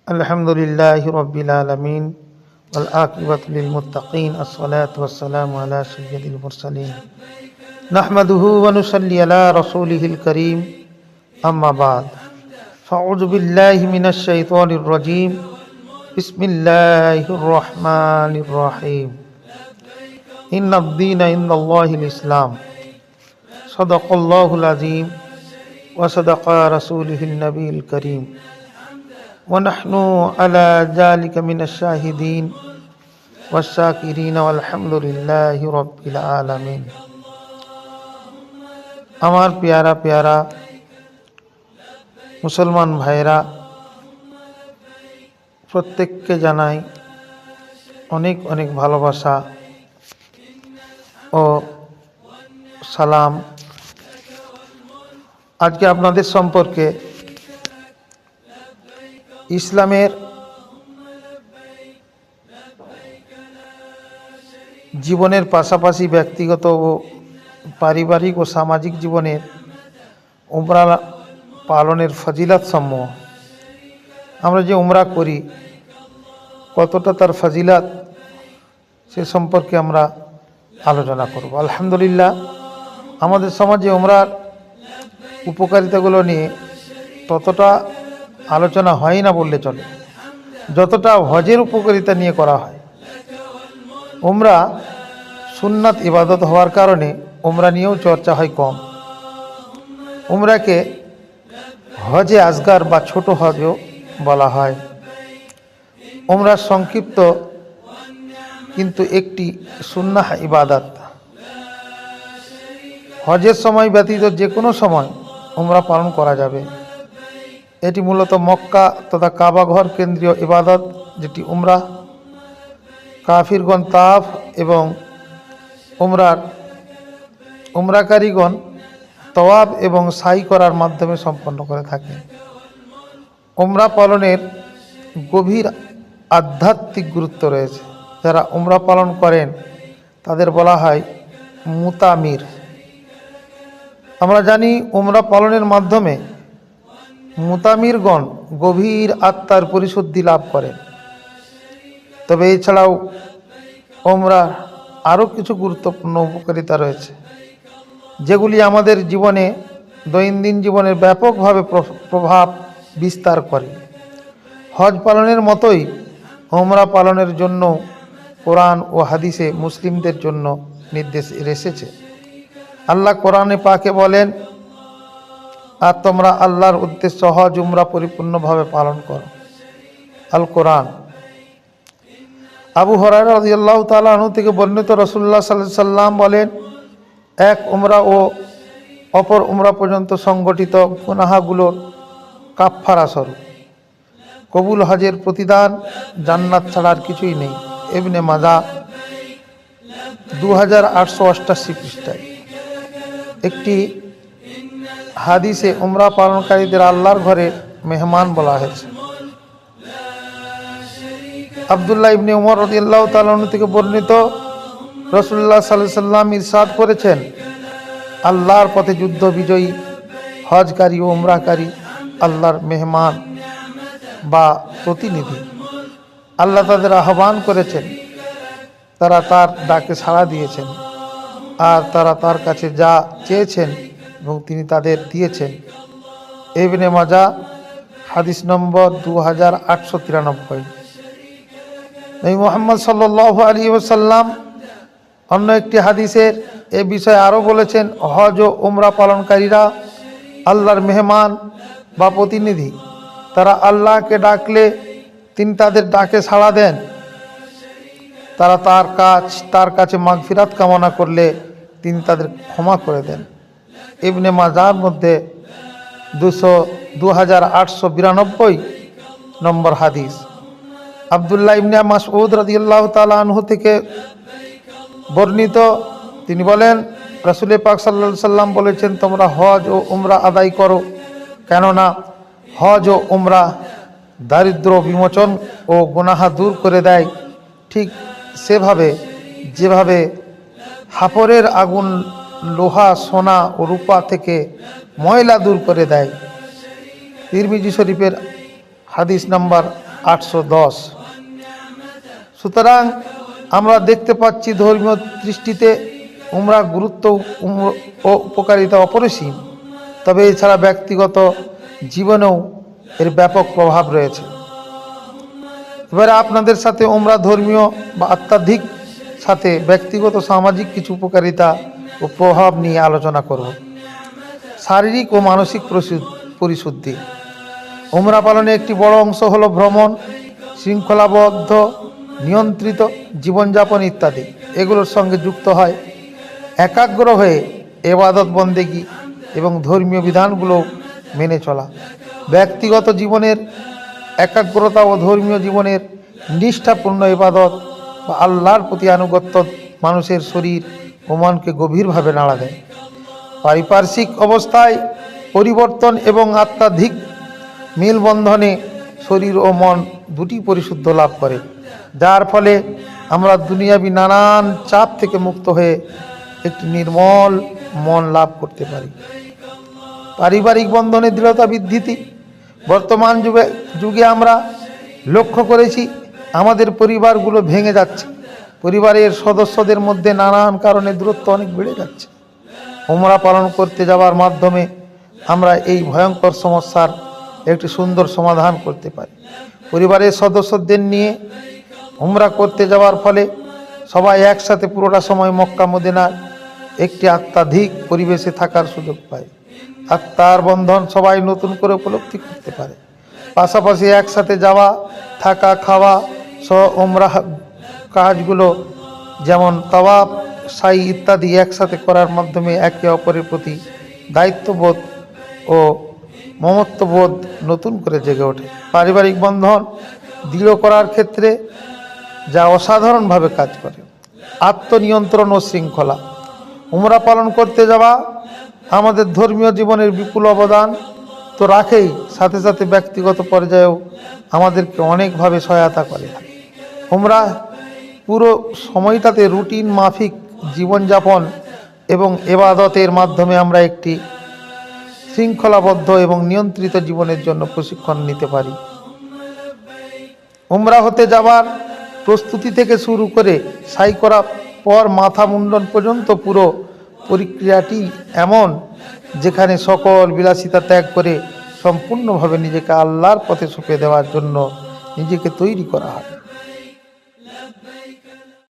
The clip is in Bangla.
अल्हम्दुलिल्लाहि रब्बिल आलमीन वल आक़िबतु लिल मुत्तक़ीन अस्सलातु वस्सलामु अला सय्यिदिल मुरसलीन नहमदुहु व नुसल्ली अला रसूलिहिल करीम अम्मा बाद फ़अऊज़ु बिल्लाहि मिनश शैतानिर रजीम बिस्मिल्लाहिर रहमानिर रहीम इन्नद-दीन इंदल्लाहिल इस्लाम सदक़ल्लाहुल अज़ीम व सदक़ा रसूलिहिन नबील करीम वनहनु अला ज़ालिका मिनश शाहिदीन वश्शाकिरीन वल्हम्दुलिल्लाहि रब्बिल आलमीन। আমার प्यारा प्यारा মুসলমান ভাইরা, প্রত্যেককে জানাই অনেক অনেক ভালোবাসা ও সালাম। আজকে আপনাদের সম্পর্কে ইসলামের জীবনের পাশাপাশি ব্যক্তিগত ও পারিবারিক ও সামাজিক জীবনের উমরা পালনের ফজিলত সমূহ, আমরা যে উমরা করি কতটা তার ফজিলত সে সম্পর্কে আমরা আলোচনা করব। আলহামদুলিল্লাহ, আমাদের সমাজে উমরার উপকারিতাগুলো নিয়ে ততটা আলোচনা হয় না বললে চলে, যতটা হজের উপকারিতা নিয়ে করা হয়। উমরা সুন্নাত ইবাদত হওয়ার কারণে উমরা নিয়েও চর্চা হয় কম। উমরাকে হজে আসগার বা ছোট হজও বলা হয়। উমরার সংক্ষিপ্ত কিন্তু একটি সুন্নাহ ইবাদত। হজের সময় ব্যতীত যে কোনো সময় উমরা পালন করা যাবে। এটি মূলত মক্কা তথা কাবা ঘর কেন্দ্রীয় ইবাদত, যেটি উমরা কাফিরগণ তাফ এবং উমরাকারীগণ তওয়াব এবং সাই করার মাধ্যমে সম্পন্ন করে থাকে। উমরা পালনের গভীর আধ্যাত্মিক গুরুত্ব রয়েছে। যারা উমরা পালন করেন তাদের বলা হয় মুতামির। আমরা জানি উমরা পালনের মাধ্যমে মুতামিরগণ গভীর আত্মার পরিশুদ্ধি লাভ করেন। তবে এছাড়াও উমরার আরও কিছু গুরুত্বপূর্ণ উপকারিতা রয়েছে, যেগুলি আমাদের জীবনে দৈনন্দিন জীবনে ব্যাপকভাবে প্রভাব বিস্তার করে। হজ পালনের মতোই উমরা পালনের জন্য কোরআন ও হাদিসে মুসলিমদের জন্য নির্দেশ এসেছে। আল্লাহ কোরআনে পাকে বলেন, আর তোমরা আল্লাহর উদ্দেশ্য হজ উমরা পরিপূর্ণভাবে পালন করো। আল কোরআন। আবু হুরায়রা রাদিয়াল্লাহু তাআলা আনহু থেকে বর্ণিত, রাসূলুল্লাহ সাল্লাল্লাহু আলাইহি সাল্লাম বলেন, এক উমরা ও অপর উমরা পর্যন্ত সংগঠিত গুনাহগুলোর কাফফারা স্বরূপ কবুল হজের প্রতিদান জান্নাত ছাড়া আর কিছুই নেই। ইবনে মাজাহ 2888 পৃষ্ঠায় একটি হাদিসে উমরা পালনকারীদের আল্লাহর ঘরে মেহমান বলা হয়েছে। আব্দুল্লাহ ইবনে উমর রাদিয়াল্লাহু তাআলা আনহু থেকে বর্ণিত, রাসূলুল্লাহ সাল্লাল্লাহু আলাইহি সাল্লাম ইরশাদ করেছেন, আল্লাহর পথে যুদ্ধ বিজয়ী হজকারী ও উমরাকারী আল্লাহর মেহমান বা প্রতিনিধি। আল্লাহ তাদের আহ্বান করেছেন, তারা তার ডাকে সাড়া দিয়েছেন, আর তারা তার কাছে যা চেয়েছেন এবং তিনি তাদের দিয়েছেন। ইবনে মাজাহ হাদিস নম্বর 2893। নবী মুহাম্মদ সাল্লাল্লাহু আলাইহি ওয়াসাল্লাম অন্য একটি হাদিসের এ বিষয়ে আরও বলেছেন, হজ ও উমরা পালনকারীরা আল্লাহর মেহমান বা প্রতিনিধি। তারা আল্লাহকে ডাকলে তিনি তাদের ডাকে সাড়া দেন। তারা তার কাছে মাগফিরাত কামনা করলে তিনি তাদের ক্ষমা করে দেন। ইবনে মাজাহর মধ্যে 2892 নম্বর হাদিস। আব্দুল্লাহ ইবনে মাসউদ রাদিয়াল্লাহু তাআলা আনহু থেকে বর্ণিত, তিনি বলেন, রাসূল পাক সাল্লাল্লাহু আলাইহি সাল্লাম বলেছেন, তোমরা হজ ও উমরা আদায় করো, কেননা হজ ও উমরা দারিদ্র বিমোচন ও গুনাহ দূর করে দেয়, ঠিক যেভাবে হাফরের আগুন লোহা সোনা ও রূপা থেকে ময়লা দূর করে দেয়। তিরমিজি শরীফের হাদিস নাম্বার 810। সুতরাং আমরা দেখতে পাচ্ছি ধর্মীয় দৃষ্টিতে উমরা গুরুত্ব ও উপকারিতা অপরিসীম, তবে এছাড়া ব্যক্তিগত জীবনেও এর ব্যাপক প্রভাব রয়েছে। এবারে আপনাদের সাথে উমরা ধর্মীয় বা আধ্যাত্মিক সাথে ব্যক্তিগত সামাজিক কিছু উপকারিতা ও প্রভাব নিয়ে আলোচনা করব। শারীরিক ও মানসিক পরিশুদ্ধি। উমরা পালনে একটি বড় অংশ হলো ভ্রমণ, শৃঙ্খলাবদ্ধ নিয়ন্ত্রিত জীবনযাপন ইত্যাদি। এগুলোর সঙ্গে যুক্ত হয় একাগ্র হয়ে এবাদত বন্দেগী এবং ধর্মীয় বিধানগুলো মেনে চলা। ব্যক্তিগত জীবনের একাগ্রতা ও ধর্মীয় জীবনের নিষ্ঠাপূর্ণ ইবাদত বা আল্লাহর প্রতি আনুগত্য মানুষের শরীর ও মনকে গভীরভাবে নাড়া দেয়। পারিপার্শ্বিক অবস্থায় পরিবর্তন এবং আধ্যাত্মিক মেলবন্ধনে শরীর ও মন দুটি পরিশুদ্ধ লাভ করে, যার ফলে আমরা দুনিয়াবি নানান চাপ থেকে মুক্ত হয়ে একটি নির্মল মন লাভ করতে পারি। পারিবারিক বন্ধনের দৃঢ়তা বৃদ্ধি। বর্তমান যুগে আমরা লক্ষ্য করেছি আমাদের পরিবারগুলো ভেঙে যাচ্ছে। পরিবারের সদস্যদের মধ্যে নানান কারণে দূরত্ব অনেক বেড়ে যাচ্ছে। উমরা পালন করতে যাওয়ার মাধ্যমে আমরা এই ভয়ঙ্কর সমস্যার একটি সুন্দর সমাধান করতে পারি। পরিবারের সদস্যদের নিয়ে উমরা করতে যাওয়ার ফলে সবাই একসাথে পুরোটা সময় মক্কা মদিনার একটি আধ্যাত্মিক পরিবেশে থাকার সুযোগ পায়। আত্মার বন্ধন সবাই নতুন করে উপলব্ধি করতে পারে। পাশাপাশি একসাথে যাওয়া, থাকা, খাওয়া সহ উমরা কাজগুলো যেমন তাওয়াফ, সাই ইত্যাদি একসাথে করার মাধ্যমে একে অপরের প্রতি দায়িত্ববোধ ও মমত্ববোধ নতুন করে জেগে ওঠে। পারিবারিক বন্ধন দৃঢ় করার ক্ষেত্রে যা অসাধারণভাবে কাজ করে। আত্মনিয়ন্ত্রণ ও শৃঙ্খলা। উমরা পালন করতে যাওয়া আমাদের ধর্মীয় জীবনের বিপুল অবদান তো রাখেই, সাথে সাথে ব্যক্তিগত পর্যায়েও আমাদেরকে অনেকভাবে সহায়তা করে। উমরা পুরো সময়টাতে রুটিন মাফিক জীবনযাপন এবং এবাদতের মাধ্যমে আমরা একটি শৃঙ্খলাবদ্ধ এবং নিয়ন্ত্রিত জীবনের জন্য প্রশিক্ষণ নিতে পারি। উমরা হতে যাওয়ার প্রস্তুতি থেকে শুরু করে সাই করা পর মাথা মুন্ডন পর্যন্ত পুরো প্রক্রিয়াটি এমন যেখানে সকল বিলাসিতা ত্যাগ করে সম্পূর্ণভাবে নিজেকে আল্লাহর পথে সঁপে দেওয়ার জন্য নিজেকে তৈরি করা হয়।